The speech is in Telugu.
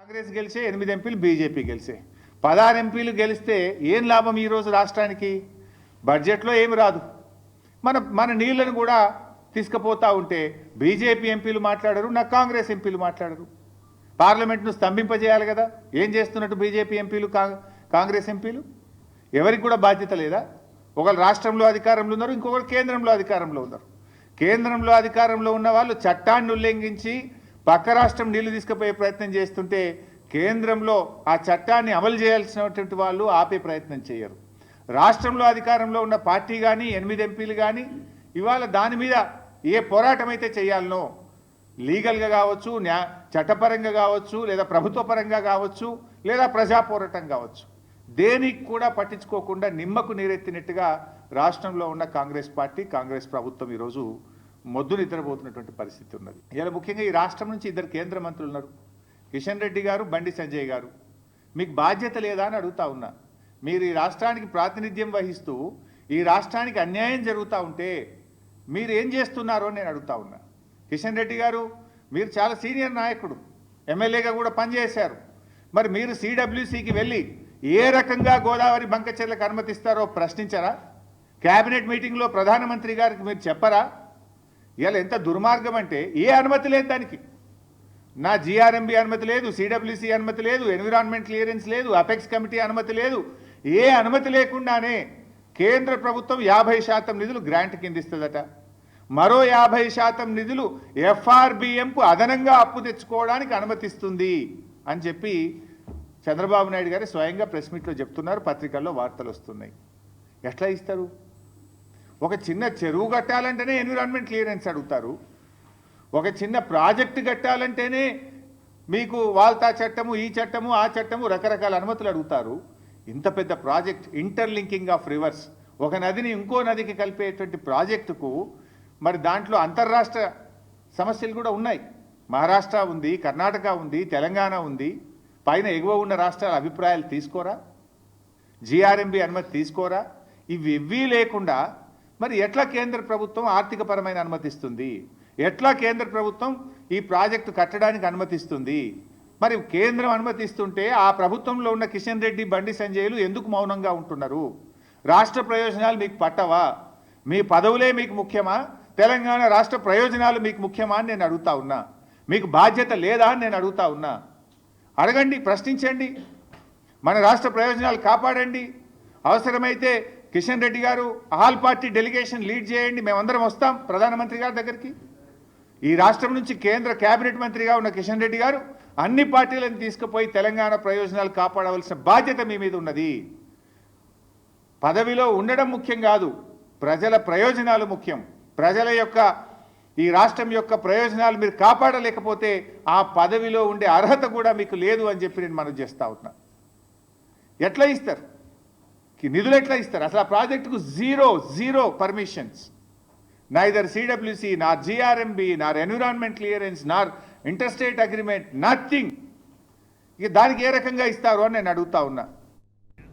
కాంగ్రెస్ గెలిచే 8 ఎంపీలు, బీజేపీ గెలిచే 16 ఎంపీలు గెలిస్తే ఏం లాభం ఈరోజు రాష్ట్రానికి? బడ్జెట్లో ఏమి రాదు. మన నీళ్లను కూడా తీసుకుపోతా ఉంటే బీజేపీ ఎంపీలు మాట్లాడరు, నా కాంగ్రెస్ ఎంపీలు మాట్లాడరు. పార్లమెంట్ను స్తంభింపజేయాలి కదా, ఏం చేస్తున్నట్టు బీజేపీ ఎంపీలు, కాంగ్రెస్ ఎంపీలు? ఎవరికి కూడా బాధ్యత లేదా? ఒకరు రాష్ట్రంలో అధికారంలో ఉన్నారు, ఇంకొకరు కేంద్రంలో అధికారంలో ఉన్నారు. కేంద్రంలో అధికారంలో ఉన్న వాళ్ళు చట్టాన్ని ఉల్లంఘించి పక్క రాష్ట్రం నీళ్లు తీసుకుపోయే ప్రయత్నం చేస్తుంటే కేంద్రంలో ఆ చట్టాన్ని అమలు చేయాల్సినటువంటి వాళ్ళు ఆపే ప్రయత్నం చేయరు. రాష్ట్రంలో అధికారంలో ఉన్న పార్టీ కానీ 8 ఎంపీలు కానీ ఇవాళ దాని మీద ఏ పోరాటం అయితే చేయాలనో, లీగల్గా కావచ్చు, చట్టపరంగా కావచ్చు, లేదా ప్రభుత్వ పరంగా కావచ్చు, లేదా ప్రజా పోరాటం కావచ్చు, దేనికి కూడా పట్టించుకోకుండా నిమ్మకు నీరెత్తినట్టుగా రాష్ట్రంలో ఉన్న కాంగ్రెస్ పార్టీ, కాంగ్రెస్ ప్రభుత్వం ఈరోజు మొద్దు నిద్రపోతున్నటువంటి పరిస్థితి ఉన్నది. ఇలా ముఖ్యంగా ఈ రాష్ట్రం నుంచి 2 కేంద్ర మంత్రులు ఉన్నారు, కిషన్ రెడ్డి గారు, బండి సంజయ్ గారు. మీకు బాధ్యత లేదా అని అడుగుతా ఉన్నా. మీరు ఈ రాష్ట్రానికి ప్రాతినిధ్యం వహిస్తూ ఈ రాష్ట్రానికి అన్యాయం జరుగుతూ ఉంటే మీరు ఏం చేస్తున్నారో నేను అడుగుతా ఉన్నా. కిషన్ రెడ్డి గారు, మీరు చాలా సీనియర్ నాయకుడు, ఎమ్మెల్యేగా కూడా పనిచేశారు. మరి మీరు సిడబ్ల్యూసికి వెళ్ళి ఏ రకంగా గోదావరి బంకచెర్లకు అనుమతిస్తారో ప్రశ్నించరా? క్యాబినెట్ మీటింగ్లో ప్రధానమంత్రి గారికి మీరు చెప్పరా? ఇలా ఎంత దుర్మార్గం అంటే, ఏ అనుమతి లేదు దానికి. నా జిఆర్ఎంబి అనుమతి లేదు, సిడబ్ల్యూసి అనుమతి లేదు, ఎన్విరాన్మెంట్ క్లియరెన్స్ లేదు, అపెక్స్ కమిటీ అనుమతి లేదు. ఏ అనుమతి లేకుండానే కేంద్ర ప్రభుత్వం 50% నిధులు గ్రాంట్ కింద ఇస్తుందట. మరో 50% నిధులు ఎఫ్ఆర్బిఎంకు అదనంగా అప్పు తెచ్చుకోవడానికి అనుమతిస్తుంది అని చెప్పి చంద్రబాబు నాయుడు గారు స్వయంగా ప్రెస్ మీట్లో చెప్తున్నారు, పత్రికల్లో వార్తలు వస్తున్నాయి. ఎట్లా ఇస్తారు? ఒక చిన్న చెరువు కట్టాలంటేనే ఎన్విరాన్మెంట్ క్లియరెన్స్ అడుగుతారు, ఒక చిన్న ప్రాజెక్టు కట్టాలంటేనే మీకు వాల్తా చట్టము, ఈ చట్టము, ఆ చట్టము, రకరకాల అనుమతులు అడుగుతారు. ఇంత పెద్ద ప్రాజెక్ట్, ఇంటర్లింకింగ్ ఆఫ్ రివర్స్, ఒక నదిని ఇంకో నదికి కలిపేటువంటి ప్రాజెక్టుకు మరి దాంట్లో అంతర్రాష్ట్ర సమస్యలు కూడా ఉన్నాయి. మహారాష్ట్ర ఉంది, కర్ణాటక ఉంది, తెలంగాణ ఉంది. పైన ఎగువ ఉన్న రాష్ట్రాల అభిప్రాయాలు తీసుకోరా? జిఆర్ఎంబి అనుమతి తీసుకోరా? ఇవి లేకుండా మరి ఎట్లా కేంద్ర ప్రభుత్వం ఆర్థికపరమైన అనుమతిస్తుంది? ఎట్లా కేంద్ర ప్రభుత్వం ఈ ప్రాజెక్టు కట్టడానికి అనుమతిస్తుంది? మరి కేంద్రం అనుమతిస్తుంటే ఆ ప్రభుత్వంలో ఉన్న కిషన్ రెడ్డి, బండి సంజయ్లు ఎందుకు మౌనంగా ఉంటున్నారు? రాష్ట్ర ప్రయోజనాలు మీకు పట్టవా? మీ పదవులే మీకు ముఖ్యమా? తెలంగాణ రాష్ట్ర ప్రయోజనాలు మీకు ముఖ్యమా అని నేను అడుగుతా ఉన్నా. మీకు బాధ్యత లేదా అని నేను అడుగుతా ఉన్నా. అడగండి, ప్రశ్నించండి, మన రాష్ట్ర ప్రయోజనాలు కాపాడండి. అవసరమైతే కిషన్ రెడ్డి గారు ఆల్ పార్టీ డెలిగేషన్ లీడ్ చేయండి, మేమందరం వస్తాం ప్రధానమంత్రి గారి దగ్గరికి. ఈ రాష్ట్రం నుంచి కేంద్ర కేబినెట్ మంత్రిగా ఉన్న కిషన్ రెడ్డి గారు అన్ని పార్టీలను తీసుకుపోయి తెలంగాణ ప్రయోజనాలు కాపాడవలసిన బాధ్యత మీ మీద ఉన్నది. పదవిలో ఉండడం ముఖ్యం కాదు, ప్రజల ప్రయోజనాలు ముఖ్యం. ప్రజల యొక్క, ఈ రాష్ట్రం యొక్క ప్రయోజనాలు మీరు కాపాడలేకపోతే ఆ పదవిలో ఉండే అర్హత కూడా మీకు లేదు అని చెప్పి నేను మనవి చేస్తా ఉన్నా. ఎట్లా ఇస్తారు నిధులు? ఎట్లా ఇస్తారు? అసలు ఆ ప్రాజెక్టుకు జీరో పర్మిషన్స్, నైదర్ సిడబ్ల్యూసి, నార్ జిఆర్ఎంబి, నార్ ఎన్విరాన్మెంట్ క్లియరెన్స్, నార్ ఇంటర్స్టేట్ అగ్రిమెంట్, నథింగ్. ఇక దానికి ఏ రకంగా ఇస్తారు అని నేను అడుగుతా ఉన్నా.